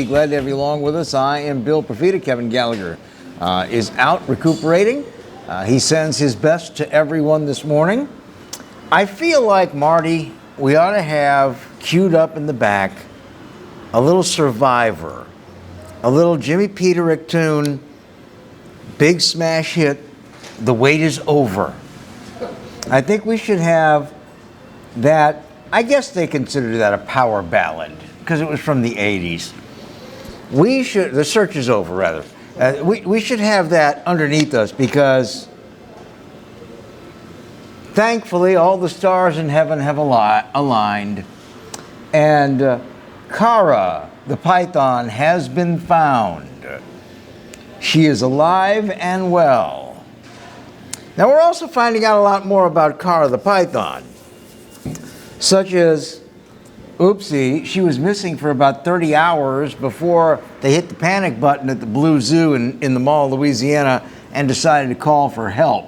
Glad to have you along with us. I am Bill Profita. Kevin Gallagher is out recuperating. He sends his best to everyone this morning. I feel like, Marty, we ought to have queued up in the back a little Survivor, a little Jimmy Peterick tune, big smash hit, The Wait Is Over. I think we should have that. I guess they consider that a power ballad because it was from the 80s. We should, the search is over rather. We should have that underneath us because thankfully all the stars in heaven have aligned. And Kara, the python, has been found. She is alive and well. Now we're also finding out a lot more about Kara the python. Such as, oopsie, she was missing for about 30 hours before they hit the panic button at the Blue Zoo in the Mall, Louisiana, and decided to call for help.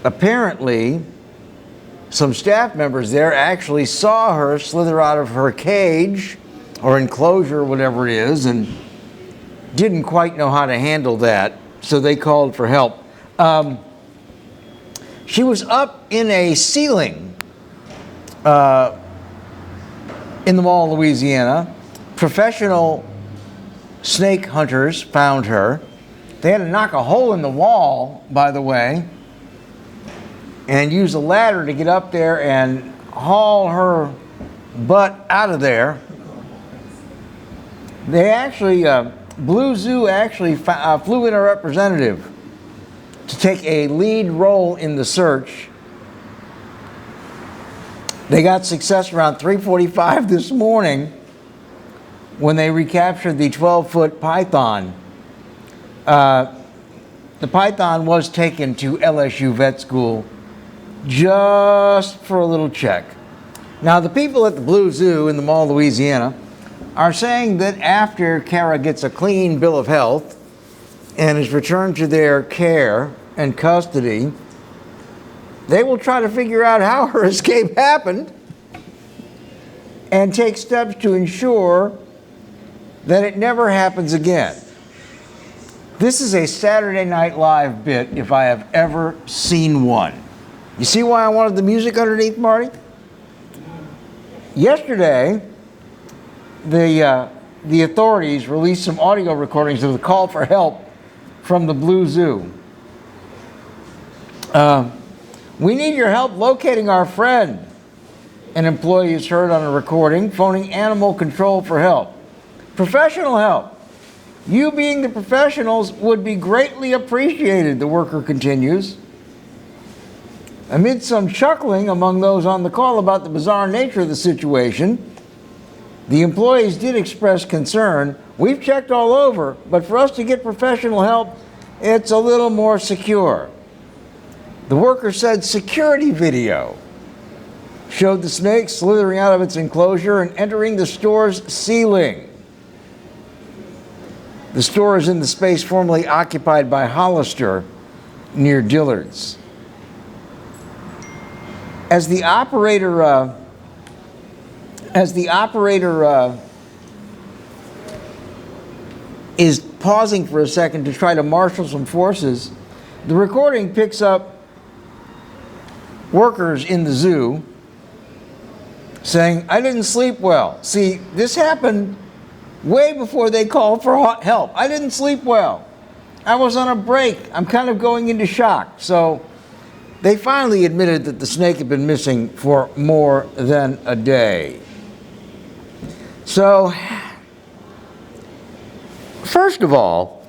Apparently, some staff members there actually saw her slither out of her cage or enclosure, whatever it is, and didn't quite know how to handle that, so they called for help. She was up in a ceiling in the Mall, Louisiana. Professional snake hunters found her. They had to knock a hole in the wall, by the way, and use a ladder to get up there and haul her butt out of there. They actually, Blue Zoo actually flew in a representative to take a lead role in the search. They got success around 3:45 this morning when they recaptured the 12-foot python. The python was taken to LSU vet school just for a little check. Now, the people at the Blue Zoo in the Mall, Louisiana, are saying that after Kara gets a clean bill of health and is returned to their care and custody, they will try to figure out how her escape happened and take steps to ensure that it never happens again. This is a Saturday Night Live bit if I have ever seen one. You see why I wanted the music underneath, Marty? Yesterday, the authorities released some audio recordings of the call for help from the Blue Zoo. We need your help locating our friend, an employee is heard on a recording, phoning animal control for help. Professional help. You being the professionals would be greatly appreciated, the worker continues. Amid some chuckling among those on the call about the bizarre nature of the situation, the employees did express concern. We've checked all over, but for us to get professional help, it's a little more secure. The worker said security video showed the snake slithering out of its enclosure and entering the store's ceiling. The store is in the space formerly occupied by Hollister near Dillard's. As the operator is pausing for a second to try to marshal some forces, the recording picks up workers in the zoo saying, I didn't sleep well. See, this happened way before they called for help. I didn't sleep well. I was on a break. I'm kind of going into shock. So they finally admitted that the snake had been missing for more than a day. So, first of all,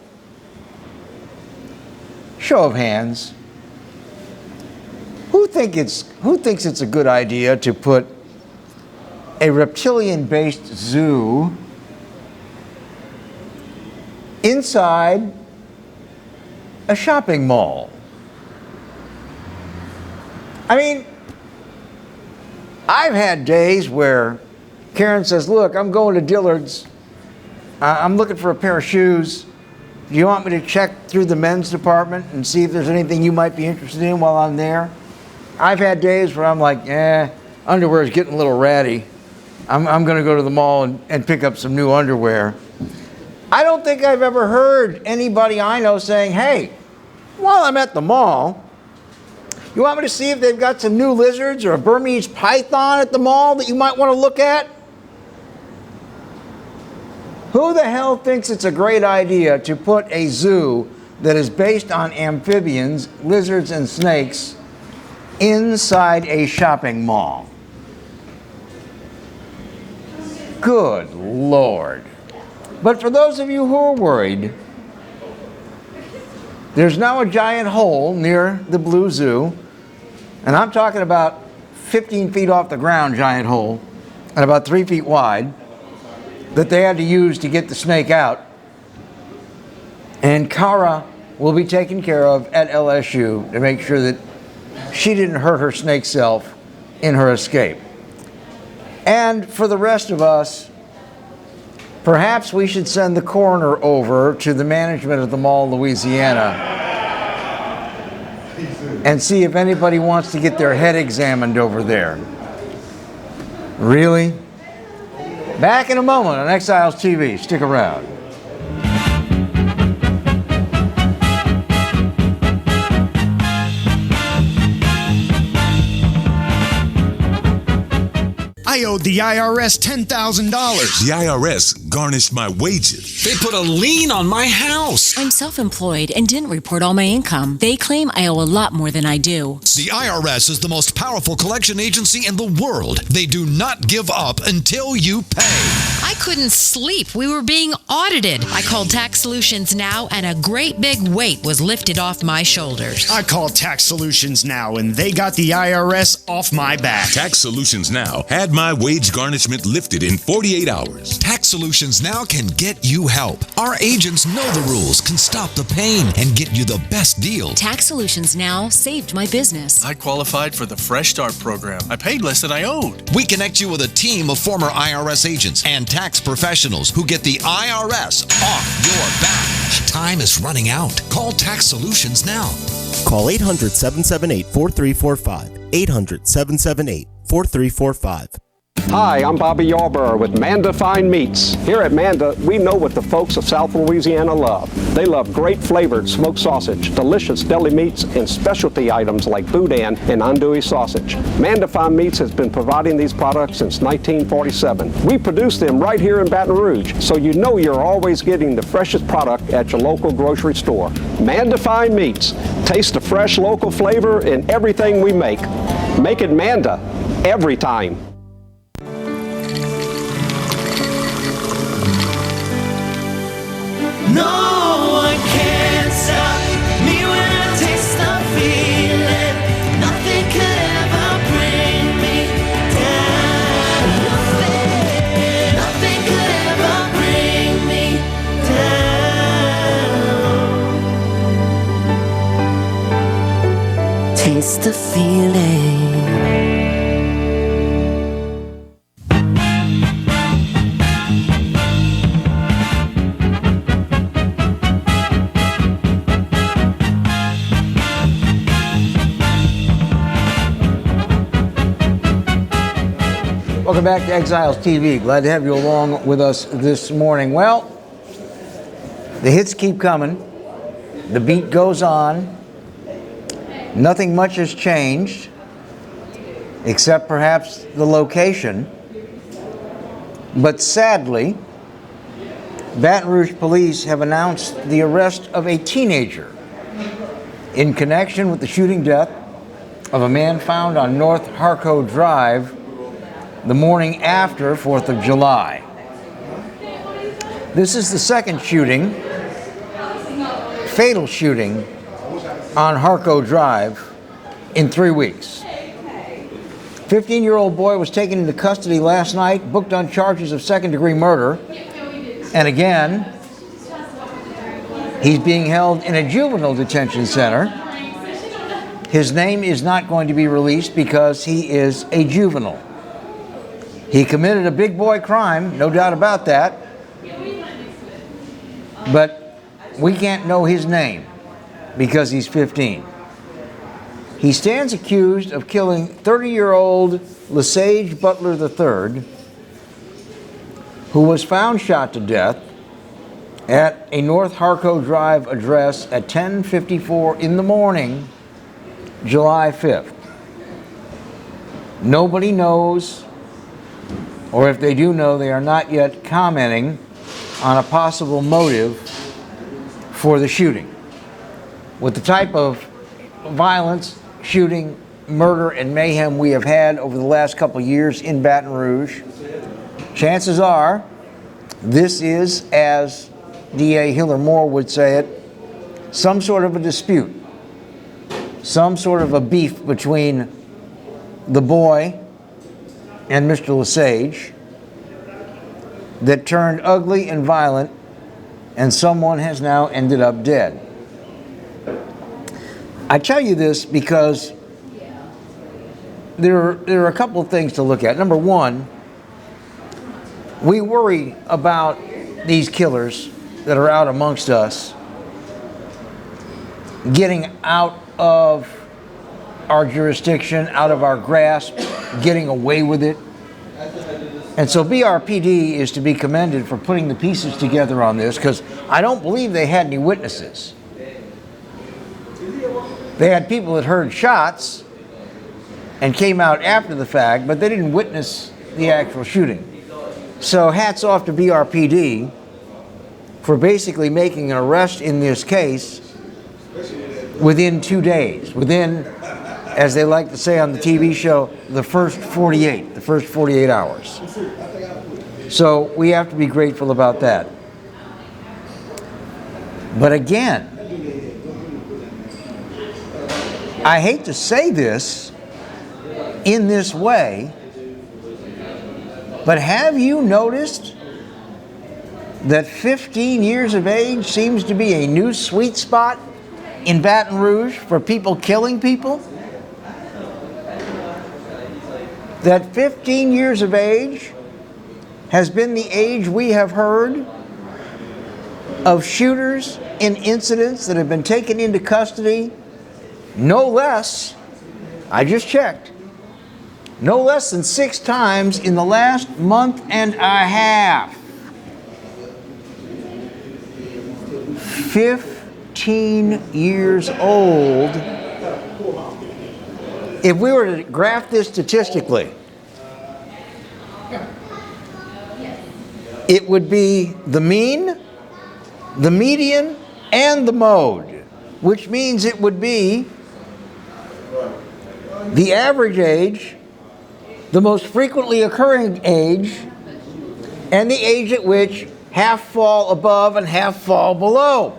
show of hands. Who thinks it's a good idea to put a reptilian-based zoo inside a shopping mall? I mean, I've had days where Karen says, look, I'm going to Dillard's. I'm looking for a pair of shoes. Do you want me to check through the men's department and see if there's anything you might be interested in while I'm there? I've had days where I'm like, underwear is getting a little ratty. I'm going to go to the mall and pick up some new underwear. I don't think I've ever heard anybody I know saying, hey, while I'm at the mall, you want me to see if they've got some new lizards or a Burmese python at the mall that you might want to look at? Who the hell thinks it's a great idea to put a zoo that is based on amphibians, lizards, and snakes inside a shopping mall? Good Lord. But for those of you who are worried, there's now a giant hole near the Blue Zoo, and I'm talking about 15 feet off the ground giant hole and about 3 feet wide that they had to use to get the snake out. And Kara will be taken care of at LSU to make sure that she didn't hurt her snake self in her escape. And for the rest of us, perhaps we should send the coroner over to the management of the Mall, Louisiana, and see if anybody wants to get their head examined over there. Really? Back in a moment on Exiles TV. Stick around. I owed the IRS $10,000. The IRS garnished my wages. They put a lien on my house. I'm self-employed and didn't report all my income. They claim I owe a lot more than I do. The IRS is the most powerful collection agency in the world. They do not give up until you pay. I couldn't sleep. We were being audited. I called Tax Solutions Now, and a great big weight was lifted off my shoulders. I called Tax Solutions Now, and they got the IRS off my back. Tax Solutions Now had my wage garnishment lifted in 48 hours. Tax Solutions Now can get you help. Our agents know the rules, can stop the pain, and get you the best deal. Tax Solutions Now saved my business. I qualified for the Fresh Start program. I paid less than I owed. We connect you with a team of former IRS agents and tax professionals who get the IRS off your back. Time is running out. Call Tax Solutions now. Call 800-778-4345. 800-778-4345. Hi, I'm Bobby Yarborough with Manda Fine Meats. Here at Manda, we know what the folks of South Louisiana love. They love great flavored smoked sausage, delicious deli meats, and specialty items like boudin and andouille sausage. Manda Fine Meats has been providing these products since 1947. We produce them right here in Baton Rouge, so you know you're always getting the freshest product at your local grocery store. Manda Fine Meats. Taste the fresh local flavor in everything we make. Make it Manda every time. No one can stop me when I taste the feeling. Nothing could ever bring me down. Nothing could ever bring me down. Taste the feeling. Welcome back to Exiles TV. Glad to have you along with us this morning. Well, the hits keep coming. The beat goes on. Nothing much has changed, except perhaps the location. But sadly, Baton Rouge police have announced the arrest of a teenager in connection with the shooting death of a man found on North Harco Drive the morning after 4th of July. This is the second shooting, fatal shooting, on Harco Drive in 3 weeks. 15-year-old boy was taken into custody last night, booked on charges of second-degree murder. And again, he's being held in a juvenile detention center. His name is not going to be released because he is a juvenile. He committed a big boy crime, no doubt about that, but we can't know his name because he's 15. He stands accused of killing 30-year-old Lesage Butler III who was found shot to death at a North Harco Drive address at 10:54 in the morning, July 5th. Nobody knows, or if they do know, they are not yet commenting on a possible motive for the shooting. With the type of violence, shooting, murder, and mayhem we have had over the last couple of years in Baton Rouge, chances are this is, as D.A. Hiller Moore would say it, some sort of a dispute, some sort of a beef between the boy and Mr. Lesage that turned ugly and violent, and someone has now ended up dead. I tell you this because there are a couple of things to look at. Number one, we worry about these killers that are out amongst us getting out of our jurisdiction, out of our grasp, getting away with it. And so BRPD is to be commended for putting the pieces together on this, because I don't believe they had any witnesses. They had people that heard shots and came out after the fact, but they didn't witness the actual shooting. So hats off to BRPD for basically making an arrest in this case within 2 days, within, as they like to say on the TV show, the first 48 hours. So we have to be grateful about that. But again, I hate to say this in this way, but have you noticed that 15 years of age seems to be a new sweet spot in Baton Rouge for people killing people? That 15 years of age has been the age we have heard of shooters in incidents that have been taken into custody, no less, I just checked, no less than 6 times in the last month and a half. 15 years old. If we were to graph this statistically, it would be the mean, the median, and the mode, which means it would be the average age, the most frequently occurring age, and the age at which half fall above and half fall below.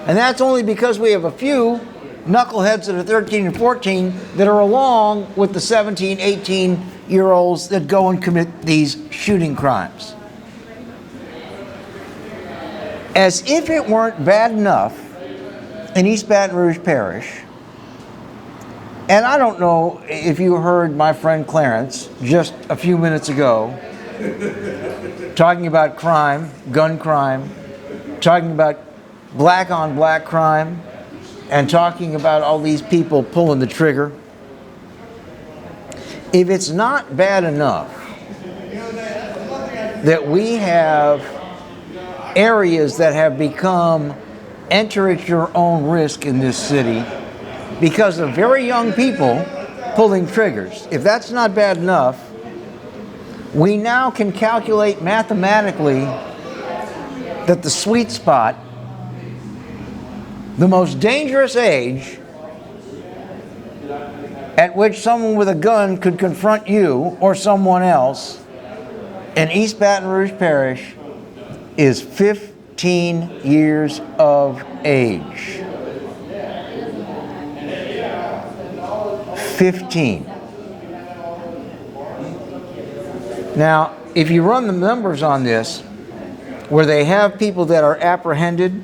And that's only because we have a few knuckleheads that are 13 and 14 that are along with the 17, 18-year-olds that go and commit these shooting crimes. As if it weren't bad enough in East Baton Rouge Parish, and I don't know if you heard my friend Clarence just a few minutes ago talking about crime, gun crime, talking about black on black crime, and talking about all these people pulling the trigger. If it's not bad enough that we have areas that have become enter at your own risk in this city because of very young people pulling triggers, if that's not bad enough, we now can calculate mathematically that the sweet spot, the most dangerous age at which someone with a gun could confront you or someone else in East Baton Rouge Parish is 15 years of age. 15. Now, if you run the numbers on this, where they have people that are apprehended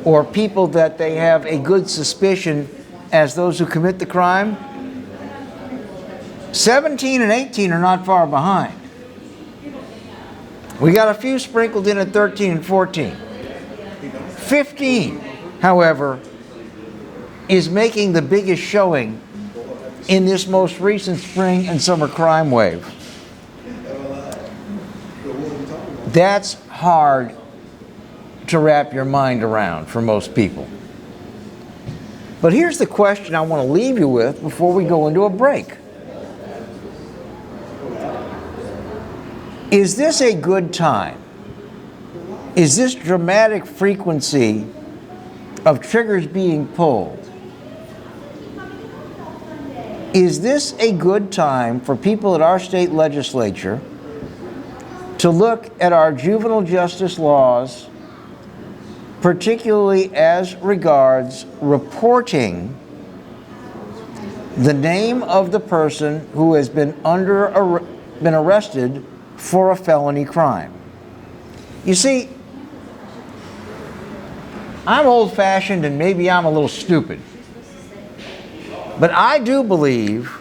or people that they have a good suspicion as those who commit the crime, 17 and 18 are not far behind. We got a few sprinkled in at 13 and 14. 15, however, is making the biggest showing in this most recent spring and summer crime wave. That's hard to wrap your mind around for most people. But here's the question I want to leave you with before we go into a break. Is this a good time? Is this dramatic frequency of triggers being pulled? Is this a good time for people at our state legislature to look at our juvenile justice laws, particularly as regards reporting the name of the person who has been arrested for a felony crime? You see, I'm old-fashioned and maybe I'm a little stupid, but I do believe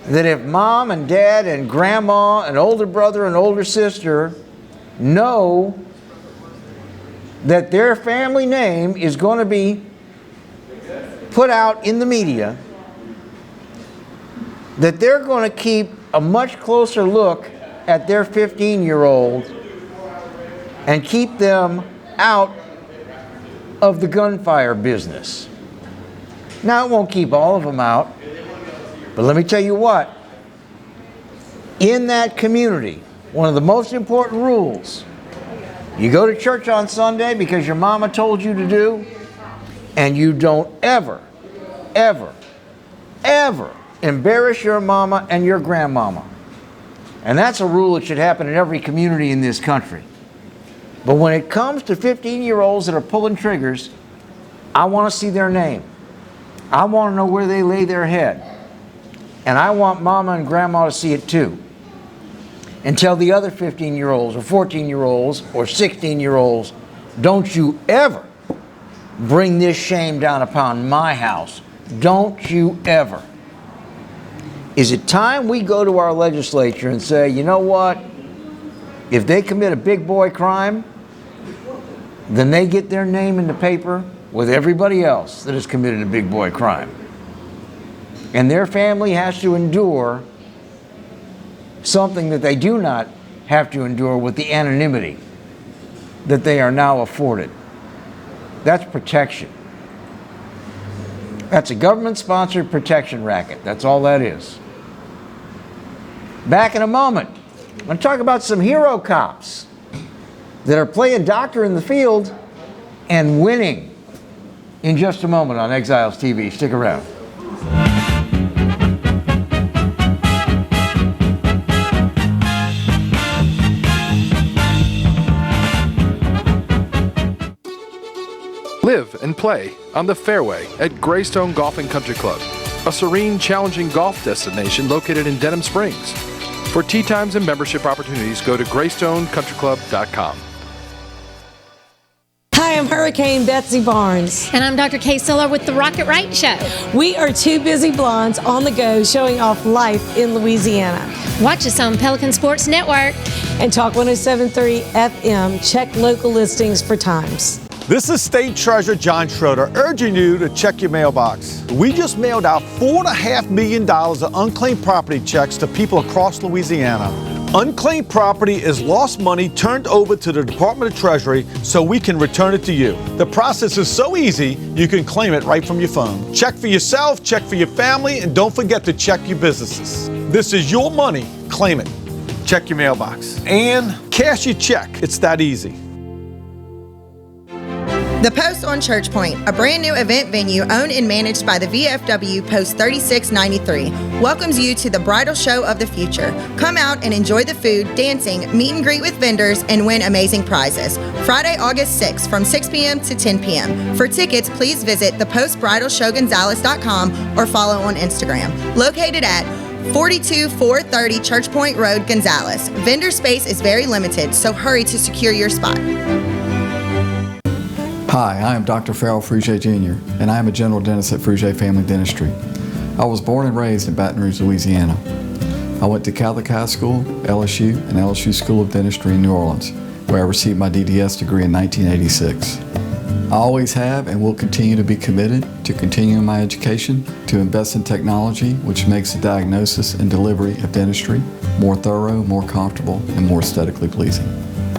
that if mom and dad and grandma and older brother and older sister know that their family name is going to be put out in the media, that they're going to keep a much closer look at their 15-year-old and keep them out of the gunfire business. Now, it won't keep all of them out, but let me tell you what, in that community, one of the most important rules, you go to church on Sunday because your mama told you to do, and you don't ever, ever, ever embarrass your mama and your grandmama. And that's a rule that should happen in every community in this country. But when it comes to 15-year-olds that are pulling triggers, I want to see their name. I want to know where they lay their head. And I want mama and grandma to see it too. And tell the other 15-year-olds or 14-year-olds or 16-year-olds, don't you ever bring this shame down upon my house. Don't you ever. Is it time we go to our legislature and say, you know what? If they commit a big boy crime, then they get their name in the paper with everybody else that has committed a big boy crime. And their family has to endure something that they do not have to endure with the anonymity that they are now afforded. That's protection. That's a government-sponsored protection racket. That's all that is. Back in a moment, I'm going to talk about some hero cops that are playing doctor in the field and winning in just a moment on Exiles TV. Stick around. Live and play on the fairway at Greystone Golf and Country Club, a serene, challenging golf destination located in Denham Springs. For tee times and membership opportunities, go to GreystoneCountryClub.com. Hi, I'm Hurricane Betsy Barnes. And I'm Dr. Kay Siller with the Rocket Right Show. We are two busy blondes on the go showing off life in Louisiana. Watch us on Pelican Sports Network. And Talk 107.3 FM. Check local listings for times. This is State Treasurer John Schroeder urging you to check your mailbox. We just mailed out $4.5 million of unclaimed property checks to people across Louisiana. Unclaimed property is lost money turned over to the Department of Treasury so we can return it to you. The process is so easy, you can claim it right from your phone. Check for yourself, check for your family, and don't forget to check your businesses. This is your money. Claim it. Check your mailbox. And cash your check. It's that easy. The Post on Church Point, a brand new event venue owned and managed by the VFW Post 3693, welcomes you to the bridal show of the future. Come out and enjoy the food, dancing, meet and greet with vendors, and win amazing prizes. Friday, August 6th from 6 p.m. to 10 p.m. For tickets, please visit thepostbridalshowgonzales.com or follow on Instagram. Located at 42430 Church Point Road, Gonzales. Vendor space is very limited, so hurry to secure your spot. Hi, I am Dr. Farrell Frugier Jr., and I am a general dentist at Frugier Family Dentistry. I was born and raised in Baton Rouge, Louisiana. I went to Catholic High School, LSU, and LSU School of Dentistry in New Orleans, where I received my DDS degree in 1986. I always have and will continue to be committed to continuing my education, to invest in technology which makes the diagnosis and delivery of dentistry more thorough, more comfortable, and more aesthetically pleasing.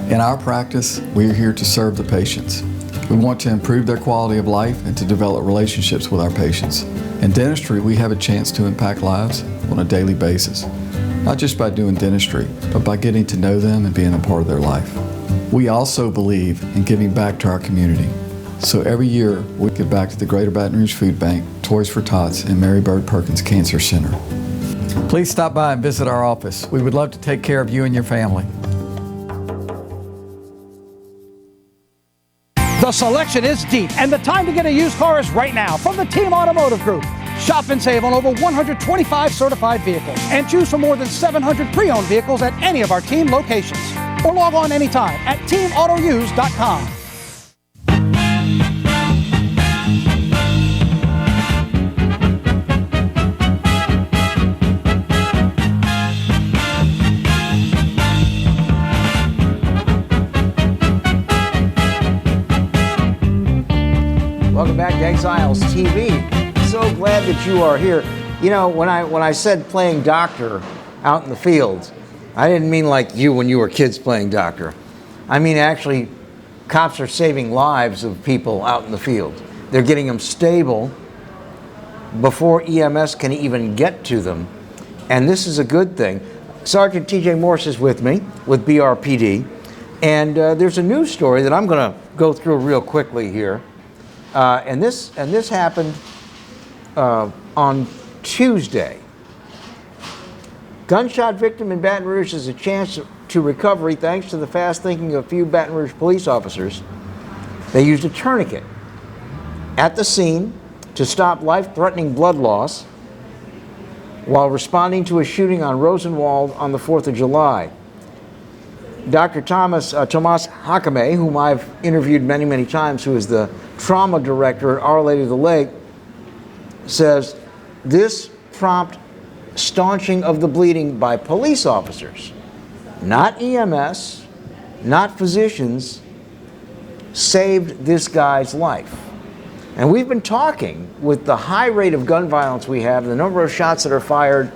In our practice, we are here to serve the patients. We want to improve their quality of life and to develop relationships with our patients. In dentistry, we have a chance to impact lives on a daily basis, not just by doing dentistry, but by getting to know them and being a part of their life. We also believe in giving back to our community. So every year, we give back to the Greater Baton Rouge Food Bank, Toys for Tots, and Mary Bird Perkins Cancer Center. Please stop by and visit our office. We would love to take care of you and your family. The selection is deep, and the time to get a used car is right now from the Team Automotive Group. Shop and save on over 125 certified vehicles and choose from more than 700 pre-owned vehicles at any of our team locations. Or log on anytime at teamautouse.com. Welcome back to Exiles TV. So glad that you are here. You know, when I said playing doctor out in the field, I didn't mean like you when you were kids playing doctor. I mean actually, cops are saving lives of people out in the field. They're getting them stable before EMS can even get to them. And this is a good thing. Sergeant T.J. Morse is with me with BRPD. And there's a news story that I'm going to go through real quickly here. And this happened on Tuesday. Gunshot victim in Baton Rouge has a chance to recovery thanks to the fast thinking of a few Baton Rouge police officers. They used a tourniquet at the scene to stop life-threatening blood loss while responding to a shooting on Rosenwald on the 4th of July. Dr. Tomas Hakame, whom I've interviewed many, many times, who is the trauma director at Our Lady of the Lake, says this prompt staunching of the bleeding by police officers, not EMS, not physicians, saved this guy's life. And we've been talking with the high rate of gun violence we have, the number of shots that are fired,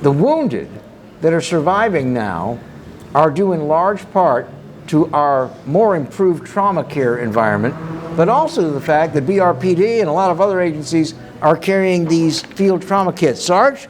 the wounded that are surviving now are due in large part to our more improved trauma care environment, but also to the fact that BRPD and a lot of other agencies are carrying these field trauma kits. Sarge,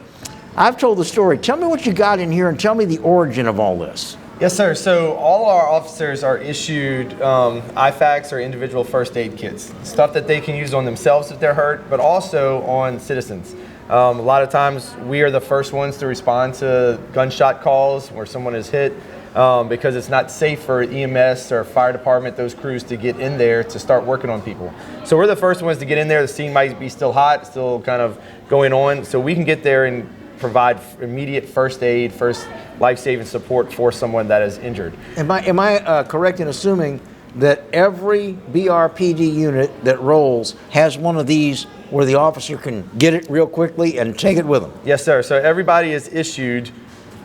I've told the story. Tell me what you got in here and tell me the origin of all this. Yes, sir. So all our officers are issued IFACs or individual first aid kits, stuff that they can use on themselves if they're hurt, but also on citizens. A lot of times we are the first ones to respond to gunshot calls where someone is hit. Because it's not safe for EMS or fire department, those crews, to get in there to start working on people. So we're the first ones to get in there. The scene might be still hot, still kind of going on. So we can get there and provide immediate first aid, first life-saving support for someone that is injured. Am I correct in assuming that every BRPD unit that rolls has one of these where the officer can get it real quickly and take it with them? Yes, sir. So everybody is issued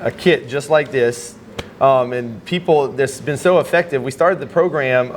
a kit just like this. And people, this has been so effective. We started the program,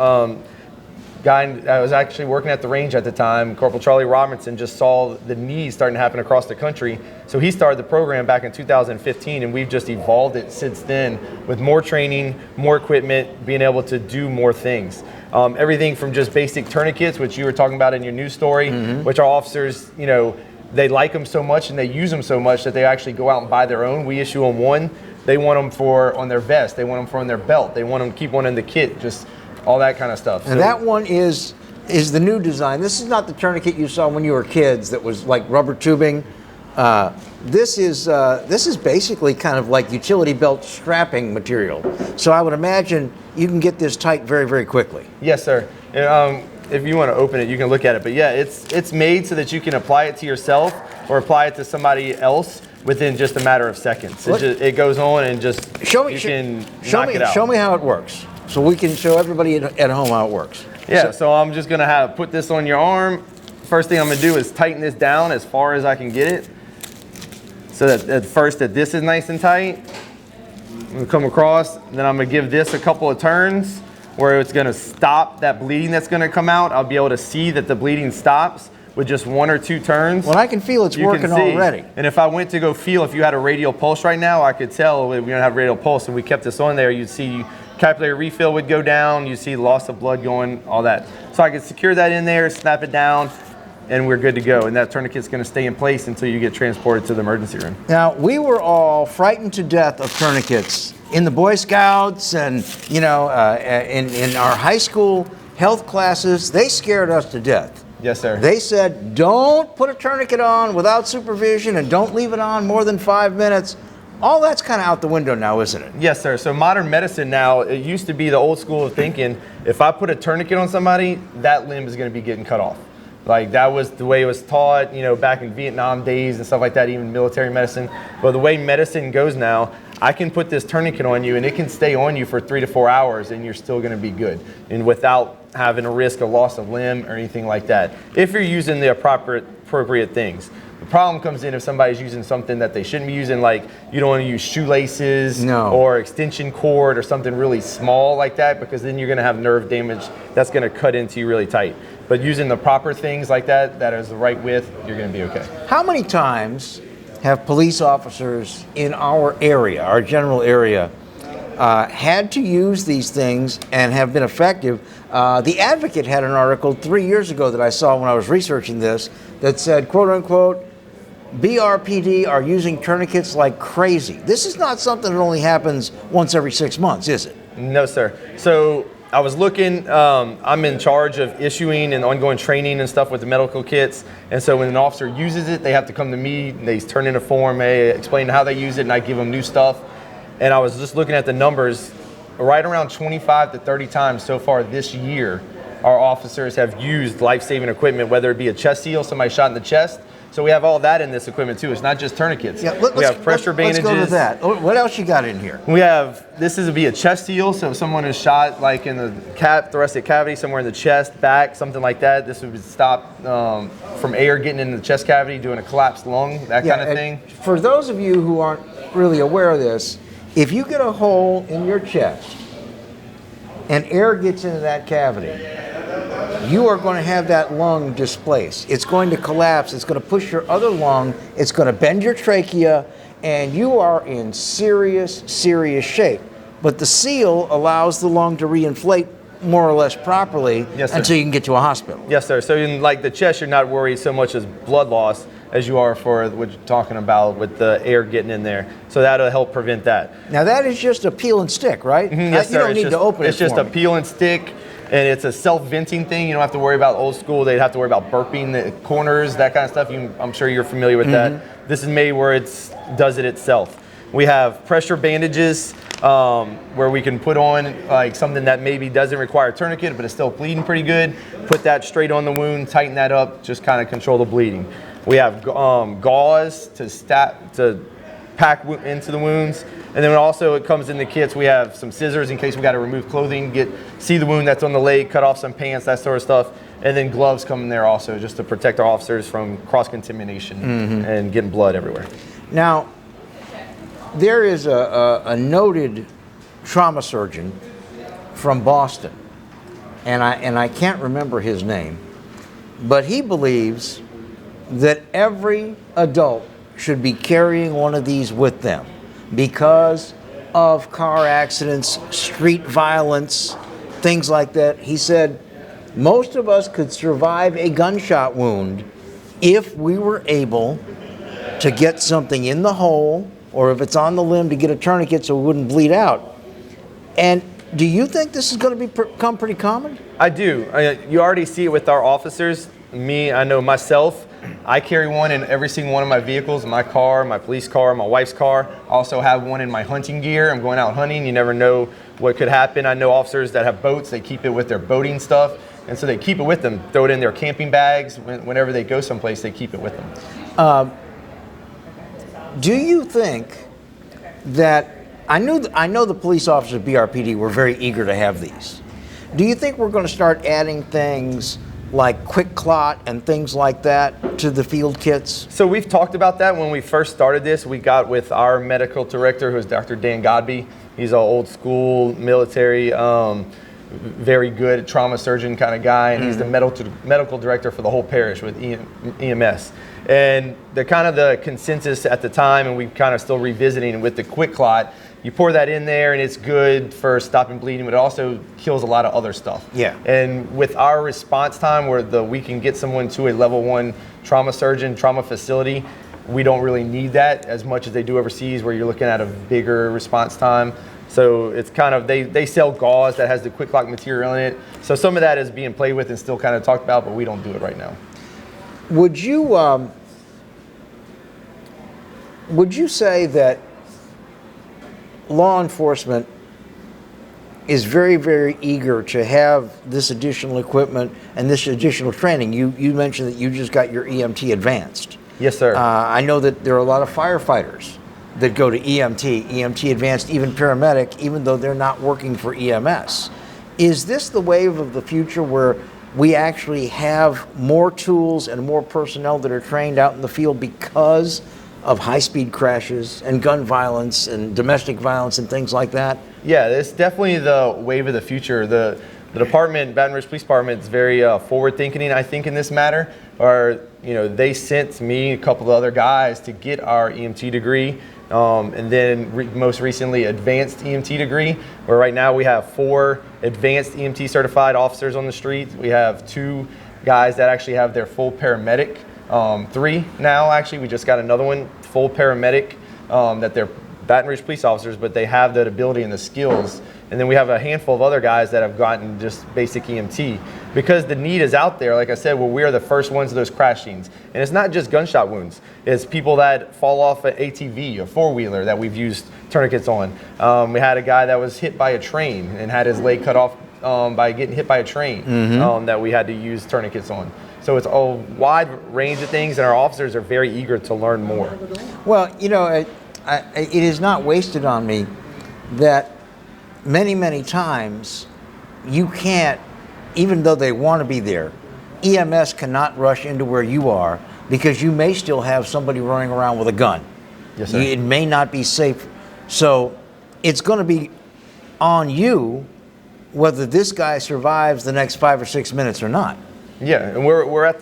guy I was actually working at the range at the time, Corporal Charlie Robinson, just saw the needs starting to happen across the country. So he started the program back in 2015, and we've just evolved it since then with more training, more equipment, being able to do more things. Everything from just basic tourniquets, which you were talking about in your news story, which our officers, you know, they like them so much and they use them so much that they actually go out and buy their own. We issue them one. They want them for on their vest. They want them for on their belt. They want them to keep one in the kit. Just all that kind of stuff. And that one is the new design. This is not the tourniquet you saw when you were kids that was like rubber tubing. This is basically kind of like utility belt strapping material. So I would imagine you can get this tight very, very quickly. Yes, sir. If you want to open it, you can look at it. But yeah, it's made so that you can apply it to yourself or apply it to somebody else within just a matter of seconds. It goes on and just show me how it works, so we can show everybody at home how it works. Yeah. So I'm just gonna put this on your arm. First thing I'm gonna do is tighten this down as far as I can get it, so that at first that this is nice and tight. I'm gonna come across, and then I'm gonna give this a couple of turns where it's going to stop that bleeding that's going to come out. I'll be able to see that the bleeding stops with just 1 or 2 turns. Well, I can feel it's working already. And if I went to go feel if you had a radial pulse right now, I could tell we don't have radial pulse, and we kept this on there. You'd see capillary refill would go down. You see loss of blood going, all that. So I could secure that in there, snap it down, and we're good to go. And that tourniquet's going to stay in place until you get transported to the emergency room. Now, we were all frightened to death of tourniquets in the Boy Scouts and, you know, in our high school health classes. They scared us to death. Yes, sir. They said, don't put a tourniquet on without supervision and don't leave it on more than 5 minutes. All that's kind of out the window now, isn't it? Yes, sir. So modern medicine now, it used to be the old school of thinking, if I put a tourniquet on somebody, that limb is going to be getting cut off. Like that was the way it was taught, you know, back in Vietnam days and stuff like that, even military medicine. But the way medicine goes now, I can put this tourniquet on you and it can stay on you for 3 to 4 hours and you're still going to be good. And without having a risk of loss of limb or anything like that, if you're using the appropriate things. The problem comes in if somebody's using something that they shouldn't be using, like you don't want to use shoelaces or extension cord or something really small like that, because then you're going to have nerve damage that's going to cut into you really tight. But using the proper things like that, that is the right width, you're going to be okay. How many times have police officers in our area, our general area, had to use these things and have been effective? The Advocate had an article 3 years ago that I saw when I was researching this that said, quote unquote, BRPD are using tourniquets like crazy. This is not something that only happens once every 6 months, is it? No, sir. So I was looking, I'm in charge of issuing and ongoing training and stuff with the medical kits. And so when an officer uses it, they have to come to me, they turn in a form, explain how they use it, and I give them new stuff. And I was just looking at the numbers, right around 25 to 30 times so far this year, our officers have used life-saving equipment, whether it be a chest seal, somebody shot in the chest. So we have all that in this equipment too. It's not just tourniquets. Yeah, we have pressure bandages. Let's go to that. What else you got in here? We have, this is a chest seal. So if someone is shot like in the thoracic cavity, somewhere in the chest, back, something like that, this would stop from air getting in the chest cavity, doing a collapsed lung, that kind of thing. For those of you who aren't really aware of this, if you get a hole in your chest and air gets into that cavity, you are going to have that lung displaced. It's going to collapse. It's going to push your other lung. It's going to bend your trachea, and you are in serious, serious shape. But the seal allows the lung to reinflate more or less properly until you can get to a hospital. Yes, sir. So in like the chest, you're not worried so much as blood loss as you are for what you're talking about with the air getting in there. So that'll help prevent that. Now that is just a peel and stick, right? Yes, sir. You don't need to open it. It's just a peel and stick. And it's a self-venting thing. You don't have to worry about old school. They'd have to worry about burping the corners, that kind of stuff. I'm sure you're familiar with that. This is made where it does it itself. We have pressure bandages where we can put on like something that maybe doesn't require a tourniquet, but it's still bleeding pretty good. Put that straight on the wound, tighten that up, just kind of control the bleeding. We have gauze to pack into the wounds. And then also it comes in the kits, we have some scissors in case we got to remove clothing, see the wound that's on the leg, cut off some pants, that sort of stuff. And then gloves come in there also just to protect our officers from cross-contamination and getting blood everywhere. Now, there is a noted trauma surgeon from Boston, and I can't remember his name, but he believes that every adult should be carrying one of these with them because of car accidents, street violence, things like that. He said most of us could survive a gunshot wound if we were able to get something in the hole, or if it's on the limb, to get a tourniquet so it wouldn't bleed out. And do you think this is going to become pretty common? I do. You already see it with our officers. Me, I know myself. I carry one in every single one of my vehicles, my car, my police car, my wife's car. I also have one in my hunting gear. I'm going out hunting. You never know what could happen. I know officers that have boats. They keep it with their boating stuff. And so they keep it with them, throw it in their camping bags. Whenever they go someplace, they keep it with them. Do you think that, I know the police officers at BRPD were very eager to have these. Do you think we're going to start adding things like quick clot and things like that to the field kits? So we've talked about that when we first started this. We got with our medical director, who is Dr. Dan Godby. He's an old school military. very good trauma surgeon kind of guy, and he's the medical director for the whole parish with EMS. And the consensus at the time, and we kind of still revisiting with the quick clot, you pour that in there and it's good for stopping bleeding, but it also kills a lot of other stuff. Yeah. And with our response time, where we can get someone to a level 1 trauma surgeon, trauma facility, we don't really need that as much as they do overseas, where you're looking at a bigger response time. So it's kind of, they sell gauze that has the quick lock material in it. So some of that is being played with and still kind of talked about, but we don't do it right now. Would you say that law enforcement is very, very eager to have this additional equipment and this additional training? You mentioned that you just got your EMT advanced. Yes, sir. I know that there are a lot of firefighters that go to EMT advanced, even paramedic, even though they're not working for EMS. Is this the wave of the future where we actually have more tools and more personnel that are trained out in the field because of high-speed crashes and gun violence and domestic violence and things like that? Yeah, it's definitely the wave of the future. The department, Baton Rouge Police Department, is very forward-thinking, I think, in this matter. They sent me and a couple of other guys to get our EMT degree, and then most recently advanced EMT degree, where right now we have 4 advanced EMT certified officers on the street. We have 2 guys that actually have their full paramedic. 3 now, actually. We just got another one, full paramedic, that they're Baton Rouge police officers, but they have that ability and the skills. And then we have a handful of other guys that have gotten just basic EMT. Because the need is out there, like I said, we are the first ones to those crash scenes. And it's not just gunshot wounds. It's people that fall off an ATV, a four-wheeler, that we've used tourniquets on. We had a guy that was hit by a train and had his leg cut off by getting hit by a train, that we had to use tourniquets on. So it's a wide range of things, and our officers are very eager to learn more. Well, it is not wasted on me that many, many times you can't, even though they want to be there, EMS cannot rush into where you are because you may still have somebody running around with a gun. Yes, sir. It may not be safe. So it's going to be on you whether this guy survives the next 5 or 6 minutes or not. Yeah, and we're at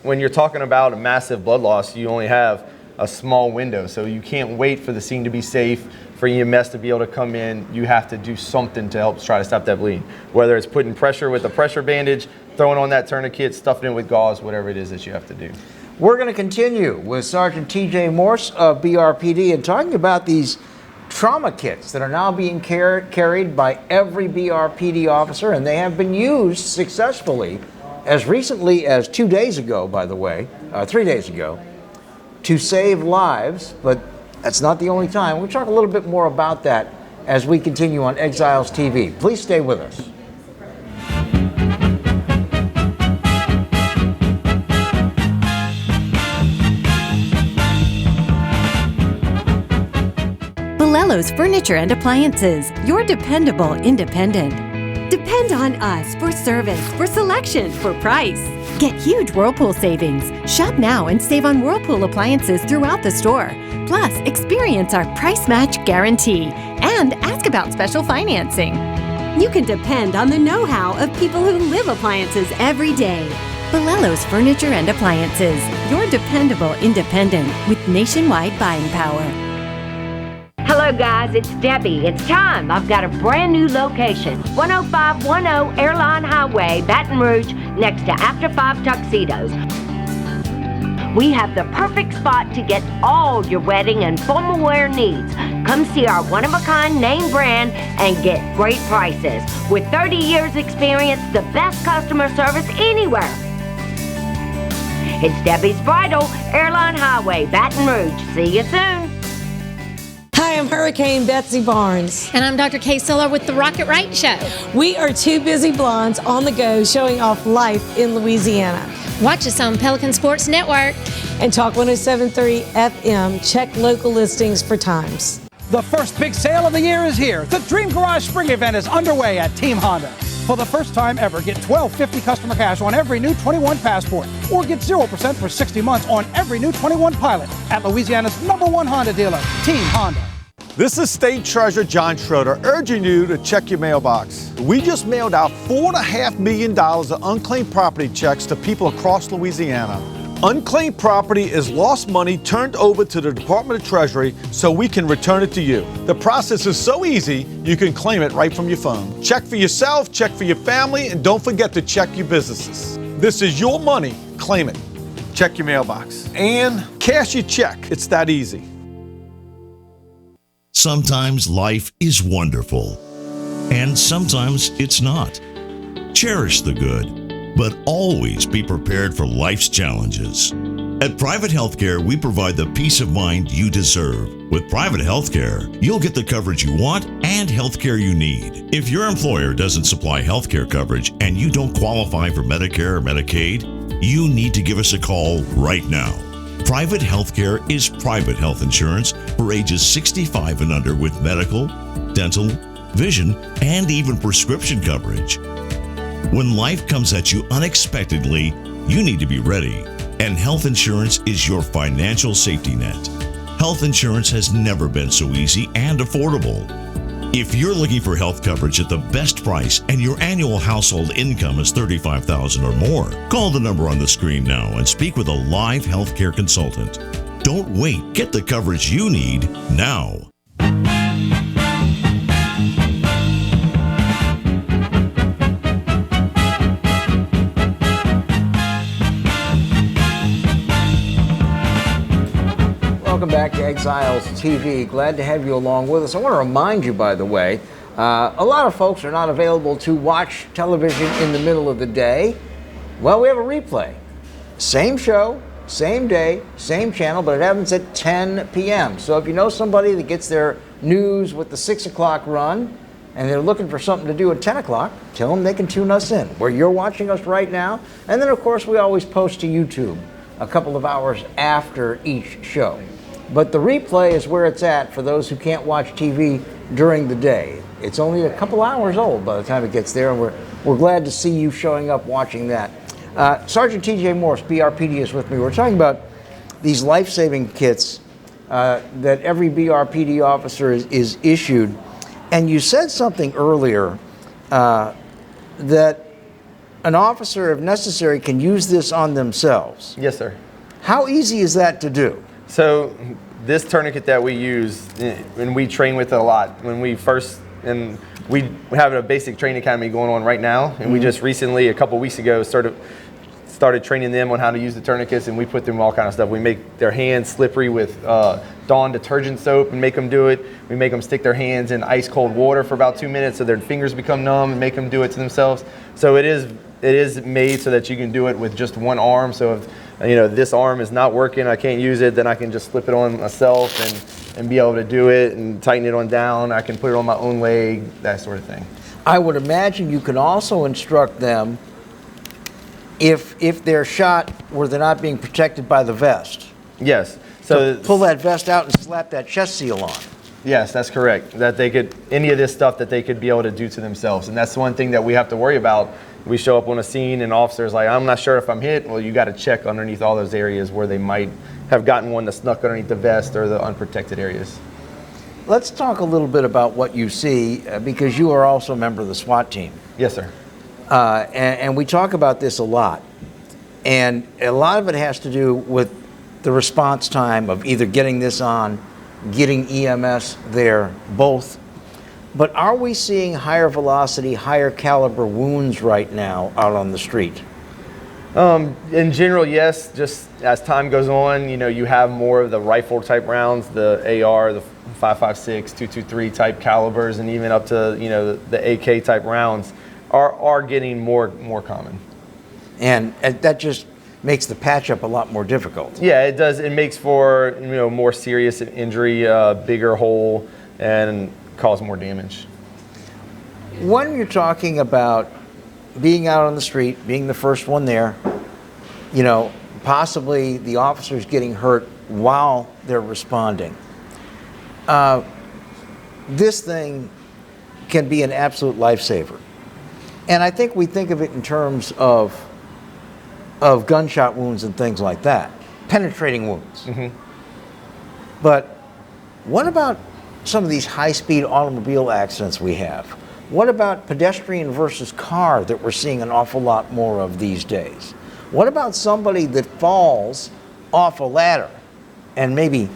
when you're talking about a massive blood loss, you only have a small window, so you can't wait for the scene to be safe, for EMS to be able to come in. You have to do something to help try to stop that bleeding, whether it's putting pressure with a pressure bandage, throwing on that tourniquet, stuffing it with gauze, whatever it is that you have to do. We're going to continue with Sergeant TJ Morse of BRPD and talking about these trauma kits that are now being carried by every BRPD officer, and they have been used successfully as recently as 2 days ago, by the way, 3 days ago, to save lives, but that's not the only time. We'll talk a little bit more about that as we continue on Exiles TV. Please stay with us. Balello's Furniture and Appliances, your dependable independent. Depend on us for service, for selection, for price. Get huge Whirlpool savings. Shop now and save on Whirlpool appliances throughout the store. Plus, experience our price match guarantee and ask about special financing. You can depend on the know-how of people who live appliances every day. Balello's Furniture and Appliances, your dependable independent with nationwide buying power. Hello guys, it's Debbie. It's time. I've got a brand new location. 10510 Airline Highway, Baton Rouge, next to After 5 Tuxedos. We have the perfect spot to get all your wedding and formal wear needs. Come see our one-of-a-kind name brand and get great prices. With 30 years experience, the best customer service anywhere. It's Debbie's Bridal, Airline Highway, Baton Rouge. See you soon. Hi, I'm Hurricane Betsy Barnes. And I'm Dr. Kay Siller with the Rocket Right Show. We are 2 busy blondes on the go showing off life in Louisiana. Watch us on Pelican Sports Network. And Talk 107.3 FM. Check local listings for times. The first big sale of the year is here. The Dream Garage Spring Event is underway at Team Honda. For the first time ever, get $12.50 customer cash on every new 21 Passport, or get 0% for 60 months on every new 21 Pilot at Louisiana's #1 Honda dealer, Team Honda. This is State Treasurer John Schroeder urging you to check your mailbox. We just mailed out $4.5 million of unclaimed property checks to people across Louisiana. Unclaimed property is lost money turned over to the Department of Treasury so we can return it to you. The process is so easy, you can claim it right from your phone. Check for yourself, check for your family, and don't forget to check your businesses. This is your money. Claim it. Check your mailbox. And cash your check. It's that easy. Sometimes life is wonderful, and sometimes it's not. Cherish the good, but always be prepared for life's challenges. At Private Healthcare, we provide the peace of mind you deserve. With Private Healthcare, you'll get the coverage you want and healthcare you need. If your employer doesn't supply healthcare coverage and you don't qualify for Medicare or Medicaid, you need to give us a call right now. Private Healthcare is private health insurance for ages 65 and under with medical, dental, vision, and even prescription coverage. When life comes at you unexpectedly, you need to be ready, and health insurance is your financial safety net. Health insurance has never been so easy and affordable. If you're looking for health coverage at the best price and your annual household income is $35,000 or more, call the number on the screen now and speak with a live healthcare consultant. Don't wait. Get the coverage you need now. Welcome back to Exiles TV. Glad to have you along with us. I want to remind you, by the way, a lot of folks are not available to watch television in the middle of the day. Well, we have a replay. Same show, same day, same channel, but it happens at 10 p.m. So if you know somebody that gets their news with the 6 o'clock run and they're looking for something to do at 10 o'clock, tell them they can tune us in where you're watching us right now. And then, of course, we always post to YouTube a couple of hours after each show. But the replay is where it's at for those who can't watch TV during the day. It's only a couple hours old by the time it gets there, and we're glad to see you showing up watching that. Sergeant T.J. Morse, BRPD, is with me. We're talking about these life-saving kits that every BRPD officer is issued. And you said something earlier that an officer, if necessary, can use this on themselves. Yes, sir. How easy is that to do? So this tourniquet that we use, and we train with it a lot. When we first, and we have a basic training academy going on right now, and we just recently, a couple weeks ago, started training them on how to use the tourniquets, and we put them all kind of stuff. We make their hands slippery with Dawn detergent soap and make them do it. We make them stick their hands in ice cold water for about 2 minutes so their fingers become numb and make them do it to themselves. So it is made so that you can do it with just one arm. So if this arm is not working, I can't use it, then I can just slip it on myself and be able to do it and tighten it on down. I can put it on my own leg, that sort of thing. I would imagine you can also instruct them if they're shot where they're not being protected by the vest. Yes. So pull that vest out and slap that chest seal on. Yes, that's correct. That they could, any of this stuff that they could be able to do to themselves. And that's one thing that we have to worry about. We show up on a scene and officers like, I'm not sure if I'm hit. Well, you got to check underneath all those areas where they might have gotten one that snuck underneath the vest or the unprotected areas. Let's talk a little bit about what you see, because you are also a member of the SWAT team. Yes, sir. And we talk about this a lot. And a lot of it has to do with the response time of either getting this on, getting EMS there, both. But are we seeing higher velocity, higher caliber wounds right now out on the street? In general, yes. Just as time goes on, you have more of the rifle type rounds, the AR, the 5.56, 223 type calibers, and even up to the AK type rounds are getting more common. And that just makes the patch up a lot more difficult. Yeah, it does. It makes for more serious injury, bigger hole, and cause more damage. When you're talking about being out on the street, being the first one there, possibly the officers getting hurt while they're responding, this thing can be an absolute lifesaver. And I think we think of it in terms of gunshot wounds and things like that, penetrating wounds. Mm-hmm. But what about some of these high-speed automobile accidents we have? What about pedestrian versus car that we're seeing an awful lot more of these days? What about somebody that falls off a ladder and maybe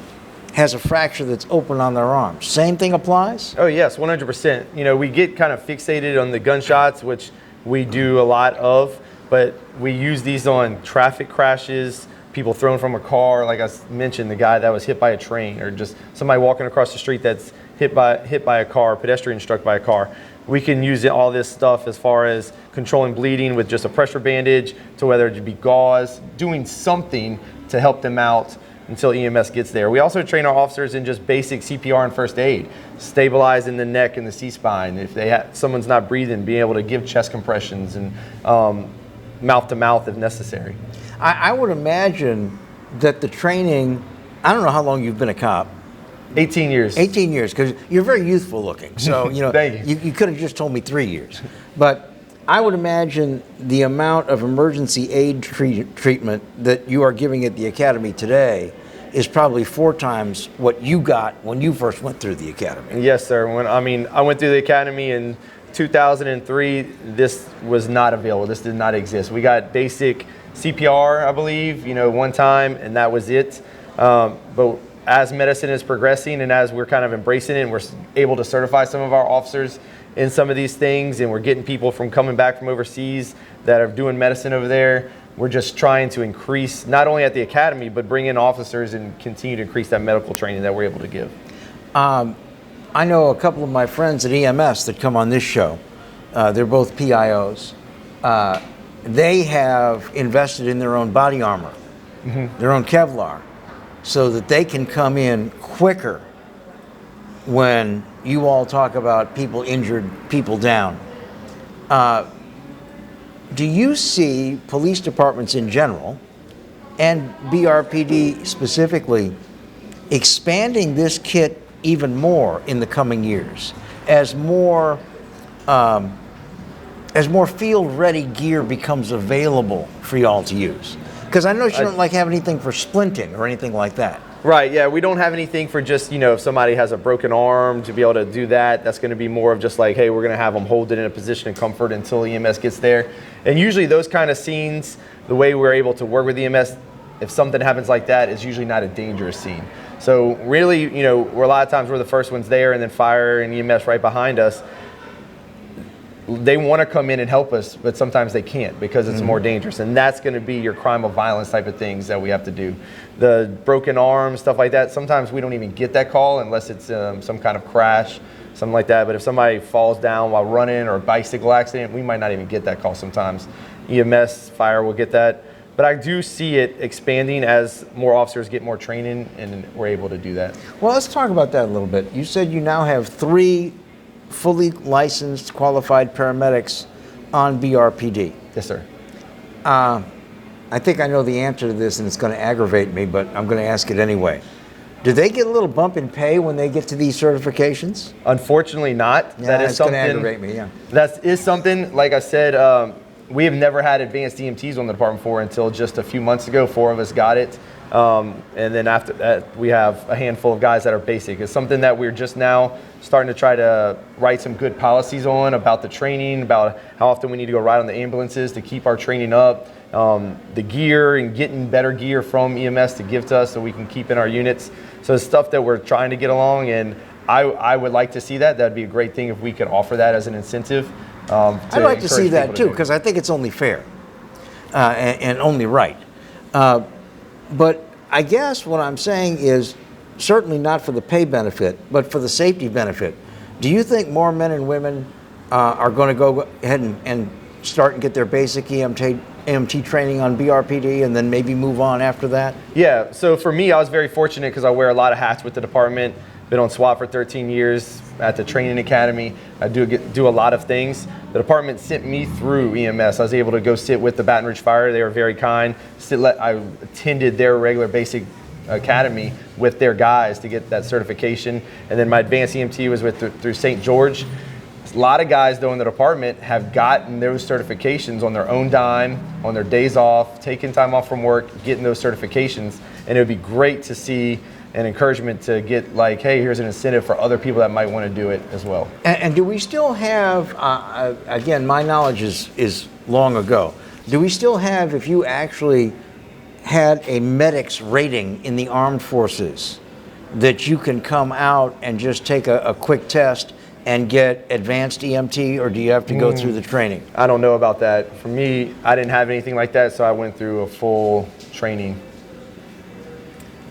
has a fracture that's open on their arm? Same thing applies? Oh yes, 100%. You know, we get kind of fixated on the gunshots, which we do a lot of, but we use these on traffic crashes, people thrown from a car, like I mentioned, the guy that was hit by a train, or just somebody walking across the street that's hit by a car, pedestrian struck by a car. We can use all this stuff as far as controlling bleeding with just a pressure bandage, to whether it be gauze, doing something to help them out until EMS gets there. We also train our officers in just basic CPR and first aid, stabilizing the neck and the C-spine. If someone's not breathing, being able to give chest compressions and mouth to mouth if necessary. I would imagine that the training, I don't know how long you've been a cop. 18 years. 18 years, because you're very youthful looking. So, you know, Thank you. You could have just told me 3 years. But I would imagine the amount of emergency aid treatment that you are giving at the academy today is probably 4 times what you got when you first went through the academy. Yes, sir. I went through the academy in 2003. This was not available. This did not exist. We got basic CPR, I believe, one time, and that was it. But as medicine is progressing and as we're kind of embracing it, and we're able to certify some of our officers in some of these things, and we're getting people from coming back from overseas that are doing medicine over there, we're just trying to increase, not only at the academy, but bring in officers and continue to increase that medical training that we're able to give. I know a couple of my friends at EMS that come on this show. They're both PIOs. They have invested in their own body armor, their own Kevlar, so that they can come in quicker when you all talk about people injured, people down. Do you see police departments in general, and BRPD specifically, expanding this kit even more in the coming years as more field-ready gear becomes available for y'all to use? Because I know you don't like have anything for splinting or anything like that. Right, yeah, we don't have anything for just, if somebody has a broken arm, to be able to do that. That's going to be more of just like, hey, we're going to have them hold it in a position of comfort until EMS gets there. And usually those kind of scenes, the way we're able to work with EMS, if something happens like that, is usually not a dangerous scene. So really, we're a lot of times we're the first ones there, and then fire and EMS right behind us. They want to come in and help us, but sometimes they can't because it's more dangerous. And that's going to be your crime of violence type of things that we have to do. The broken arms, stuff like that, sometimes we don't even get that call unless it's some kind of crash, something like that. But if somebody falls down while running or a bicycle accident, we might not even get that call sometimes. EMS, fire will get that. But I do see it expanding as more officers get more training, and we're able to do that. Well, let's talk about that a little bit. You said you now have 3 fully licensed, qualified paramedics on BRPD. Yes, sir. I think I know the answer to this, and it's going to aggravate me, but I'm going to ask it anyway. Do they get a little bump in pay when they get to these certifications? Unfortunately not. Yeah, that is it's something, going to aggravate me, yeah. That is something, like I said, we have never had advanced EMTs on the department for until just a few months ago. 4 of us got it. And then after that, we have a handful of guys that are basic. It's something that we're just now starting to try to write some good policies on about the training, about how often we need to go ride on the ambulances to keep our training up, the gear and getting better gear from EMS to give to us so we can keep in our units. So it's stuff that we're trying to get along, and I would like to see that. That'd be a great thing if we could offer that as an incentive. I'd like to see that too, because I think it's only fair and only right. But I guess what I'm saying is certainly not for the pay benefit, but for the safety benefit. Do you think more men and women are going to go ahead and start and get their basic EMT training on BRPD and then maybe move on after that? Yeah, so for me, I was very fortunate because I wear a lot of hats with the department. Been on SWAT for 13 years at the training academy. I do a lot of things. The department sent me through EMS. I was able to go sit with the Baton Rouge Fire. They were very kind. I attended their regular basic academy with their guys to get that certification. And then my advanced EMT was through St. George. A lot of guys, though, in the department have gotten those certifications on their own dime, on their days off, taking time off from work, getting those certifications. And it would be great to see and encouragement to get like, hey, here's an incentive for other people that might want to do it as well. And do we still have, again, my knowledge is long ago, do we still have, if you actually had a medic's rating in the armed forces, that you can come out and just take a quick test and get advanced EMT, or do you have to go through the training? I don't know about that. For me, I didn't have anything like that, so I went through a full training.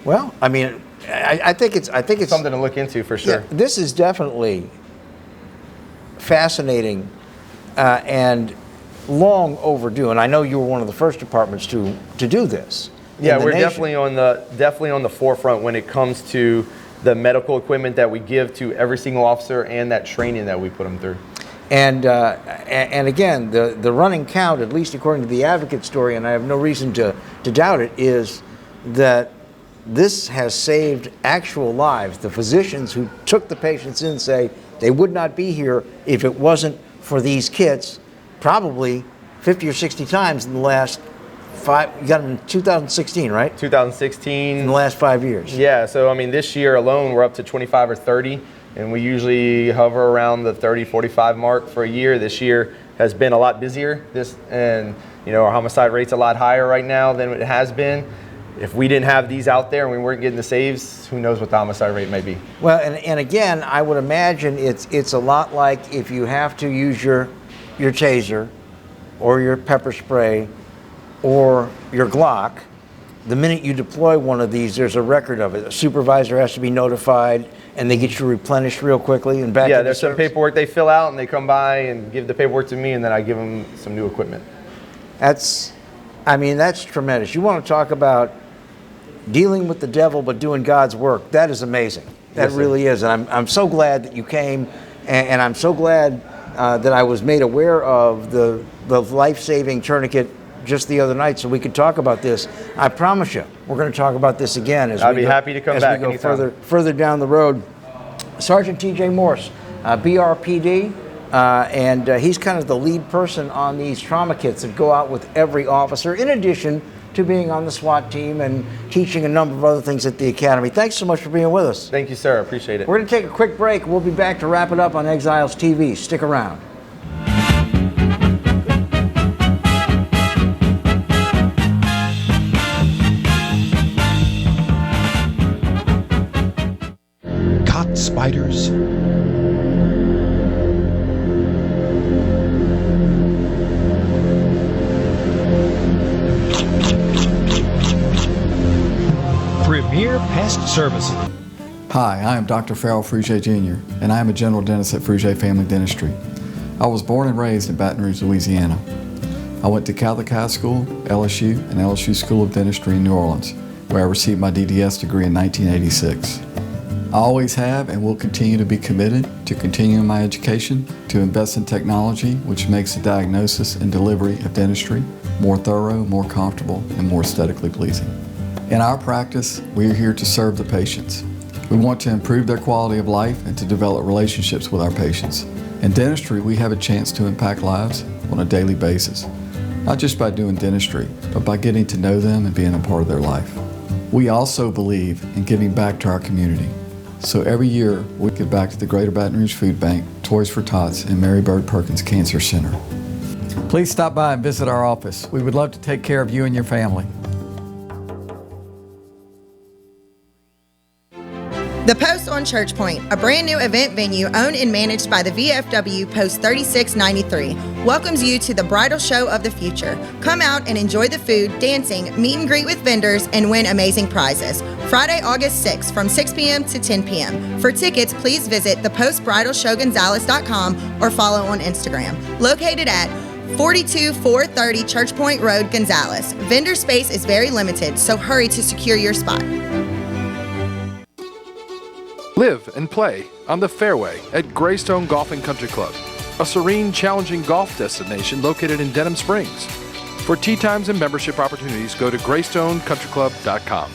Well, I mean, I think it's something to look into for sure. Yeah, this is definitely fascinating and long overdue. And I know you were one of the first departments to do this. Yeah, we're definitely on the forefront when it comes to the medical equipment that we give to every single officer and that training that we put them through. And again, the running count, at least according to the Advocate story, and I have no reason to doubt it, is that this has saved actual lives. The physicians who took the patients in say they would not be here if it wasn't for these kits, probably 50 or 60 times in the last 5, you got them in 2016, right? 2016. In the last 5 years. Yeah, so I mean, this year alone, we're up to 25 or 30, and we usually hover around the 30, 45 mark for a year. This year has been a lot busier. And our homicide rate's a lot higher right now than it has been. If we didn't have these out there and we weren't getting the saves, who knows what the homicide rate may be. Well, and again, I would imagine it's a lot like if you have to use your taser or your pepper spray or your Glock, the minute you deploy one of these, there's a record of it. A supervisor has to be notified, and they get you replenished real quickly and back. Yeah, there's some paperwork they fill out, and they come by and give the paperwork to me, and then I give them some new equipment. That's tremendous. You want to talk about dealing with the devil but doing God's work? That is amazing. That really is. And I'm so glad that you came, and I'm so glad that I was made aware of the life-saving tourniquet just the other night, so we could talk about this. I promise you, we're going to talk about this again I'd be happy to come back as we go further down the road. Sergeant T.J. Morse, BRPD, and he's kind of the lead person on these trauma kits that go out with every officer, in addition to being on the SWAT team and teaching a number of other things at the Academy. Thanks so much for being with us. Thank you, sir. I appreciate it. We're going to take a quick break. We'll be back to wrap it up on Exiles TV. Stick around. Caught spiders? Premier Pest Services. Hi, I am Dr. Farrell Frugier Jr., and I am a general dentist at Frugier Family Dentistry. I was born and raised in Baton Rouge, Louisiana. I went to Catholic High School, LSU, and LSU School of Dentistry in New Orleans, where I received my DDS degree in 1986. I always have and will continue to be committed to continuing my education, to invest in technology which makes the diagnosis and delivery of dentistry more thorough, more comfortable, and more aesthetically pleasing. In our practice, we are here to serve the patients. We want to improve their quality of life and to develop relationships with our patients. In dentistry, we have a chance to impact lives on a daily basis, not just by doing dentistry, but by getting to know them and being a part of their life. We also believe in giving back to our community. So every year, we give back to the Greater Baton Rouge Food Bank, Toys for Tots, and Mary Bird Perkins Cancer Center. Please stop by and visit our office. We would love to take care of you and your family. The Post on Church Point, a brand new event venue owned and managed by the VFW Post 3693, welcomes you to the bridal show of the future. Come out and enjoy the food, dancing, meet and greet with vendors, and win amazing prizes. Friday, August 6th from 6 p.m. to 10 p.m. For tickets, please visit thepostbridalshowgonzales.com or follow on Instagram. Located at 42430 Church Point Road, Gonzales. Vendor space is very limited, so hurry to secure your spot. Live and play on the fairway at Greystone Golf and Country Club, a serene, challenging golf destination located in Denham Springs. For tee times and membership opportunities, go to greystonecountryclub.com.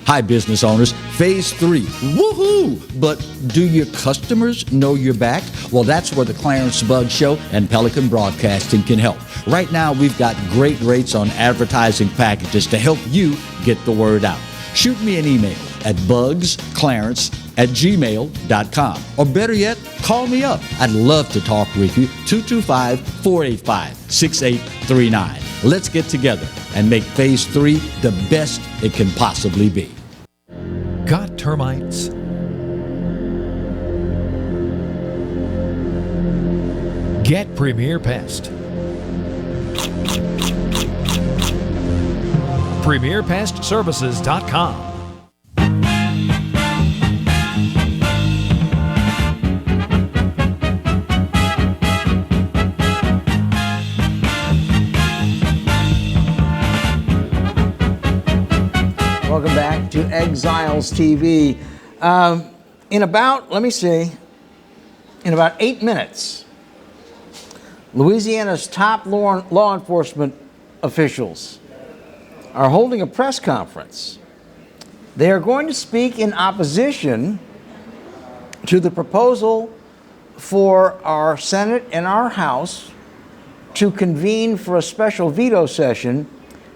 Hi, business owners. Phase 3. Woohoo! But do your customers know you're back? Well, that's where the Clarence Bugg Show and Pelican Broadcasting can help. Right now, we've got great rates on advertising packages to help you get the word out. shoot me an email at bugsclarence@gmail.com. Or better yet, call me up. I'd love to talk with you. 225-485-6839. Let's get together and make Phase 3 the best it can possibly be. Got termites? Get Premier Pest. PremierPestServices.com. Welcome back to Exiles TV. In about 8 minutes, Louisiana's top law enforcement officials are holding a press conference. They are going to speak in opposition to the proposal for our Senate and our House to convene for a special veto session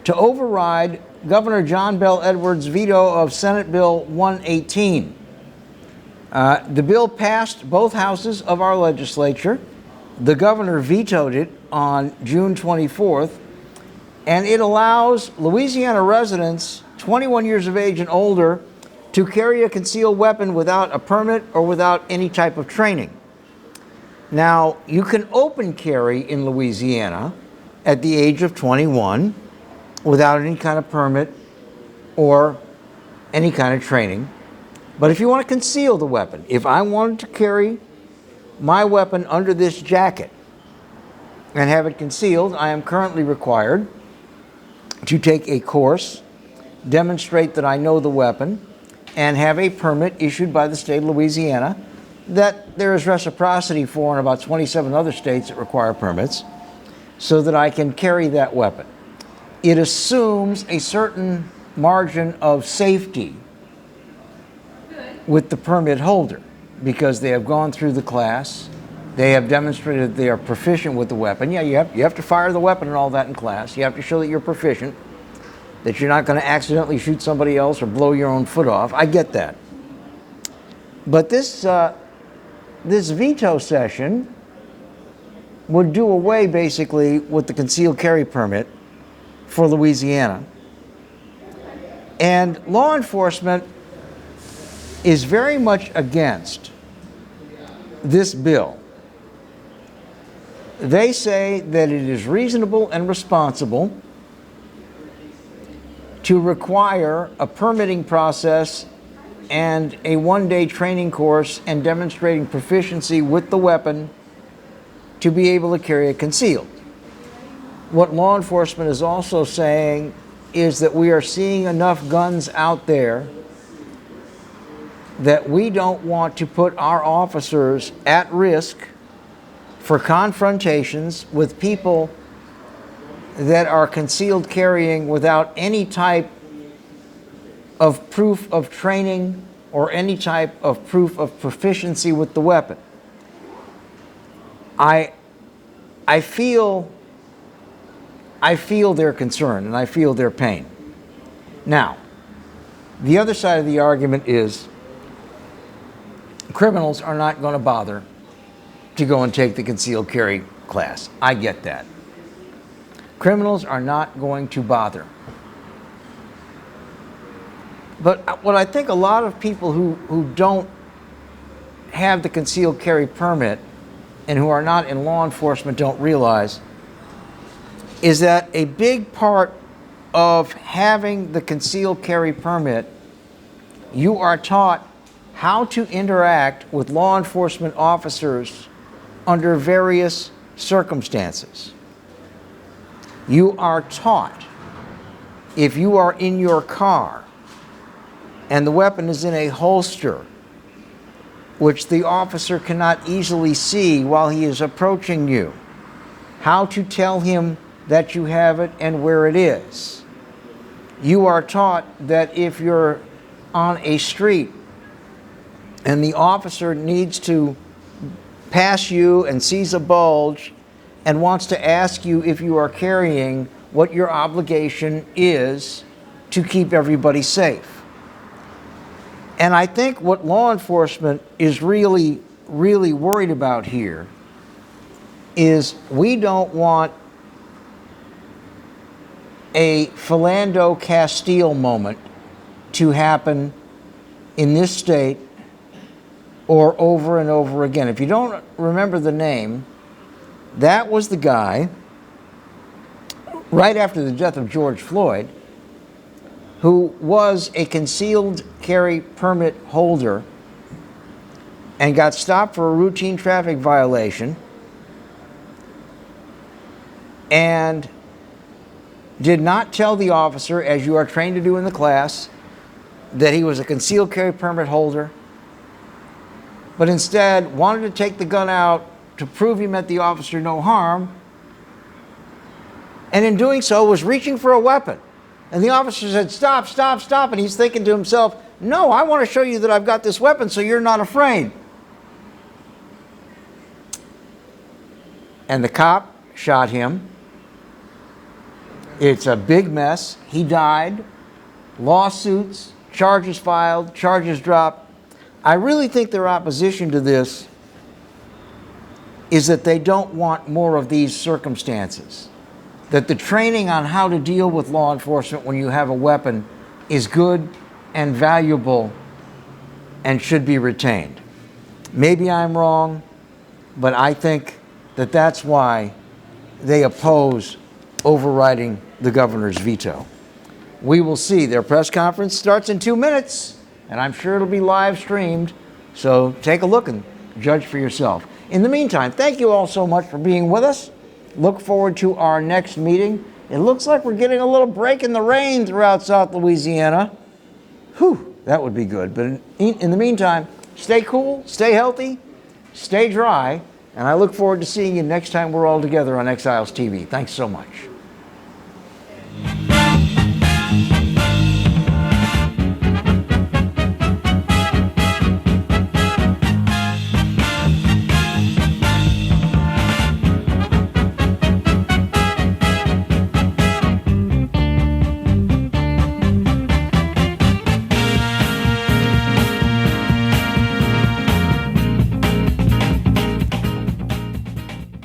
to override Governor John Bel Edwards' veto of Senate Bill 118. The bill passed both houses of our legislature. The governor vetoed it on June 24th, and it allows Louisiana residents 21 years of age and older to carry a concealed weapon without a permit or without any type of training. Now, you can open carry in Louisiana at the age of 21 without any kind of permit or any kind of training. But if you want to conceal the weapon, if I wanted to carry my weapon under this jacket and have it concealed, I am currently required to take a course, demonstrate that I know the weapon, and have a permit issued by the state of Louisiana that there is reciprocity for in about 27 other states that require permits, so that I can carry that weapon. It assumes a certain margin of safety with the permit holder because they have gone through the class, they have demonstrated they are proficient with the weapon. Yeah, you have to fire the weapon and all that in class. You have to show that you're proficient, that you're not going to accidentally shoot somebody else or blow your own foot off. I get that. But this veto session would do away basically with the concealed carry permit for Louisiana. And law enforcement is very much against this bill. They say that it is reasonable and responsible to require a permitting process and a one-day training course and demonstrating proficiency with the weapon to be able to carry it concealed. What law enforcement is also saying is that we are seeing enough guns out there that we don't want to put our officers at risk for confrontations with people that are concealed carrying without any type of proof of training or any type of proof of proficiency with the weapon. I feel their concern and I feel their pain. Now, the other side of the argument is criminals are not going to bother to go and take the concealed carry class. I get that. Criminals are not going to bother. But what I think a lot of people who don't have the concealed carry permit and who are not in law enforcement don't realize is that a big part of having the concealed carry permit, you are taught how to interact with law enforcement officers under various circumstances. You are taught, if you are in your car and the weapon is in a holster, which the officer cannot easily see while he is approaching you, how to tell him that you have it and where it is. You are taught that if you're on a street and the officer needs to pass you and sees a bulge and wants to ask you if you are carrying, what your obligation is to keep everybody safe. And I think what law enforcement is really worried about here is we don't want a Philando Castile moment to happen in this state or over and over again. If you don't remember the name, that was the guy right after the death of George Floyd who was a concealed carry permit holder and got stopped for a routine traffic violation and did not tell the officer, as you are trained to do in the class, that he was a concealed carry permit holder, but instead wanted to take the gun out to prove he meant the officer no harm, and in doing so was reaching for a weapon. And the officer said, "Stop, stop, stop," and he's thinking to himself, "No, I want to show you that I've got this weapon so you're not afraid." And the cop shot him. It's a big mess. He died. Lawsuits, charges filed, charges dropped. I really think their opposition to this is that they don't want more of these circumstances. That the training on how to deal with law enforcement when you have a weapon is good and valuable and should be retained. Maybe I'm wrong, but I think that that's why they oppose overriding the governor's veto. We will see. Their press conference starts in 2 minutes, and I'm sure it'll be live streamed. So take a look and judge for yourself. In the meantime, thank you all so much for being with us. Look forward to our next meeting. It looks like we're getting a little break in the rain throughout South Louisiana. Whew, that would be good. But in the meantime, stay cool, stay healthy, stay dry, and I look forward to seeing you next time we're all together on Exiles TV. Thanks so much.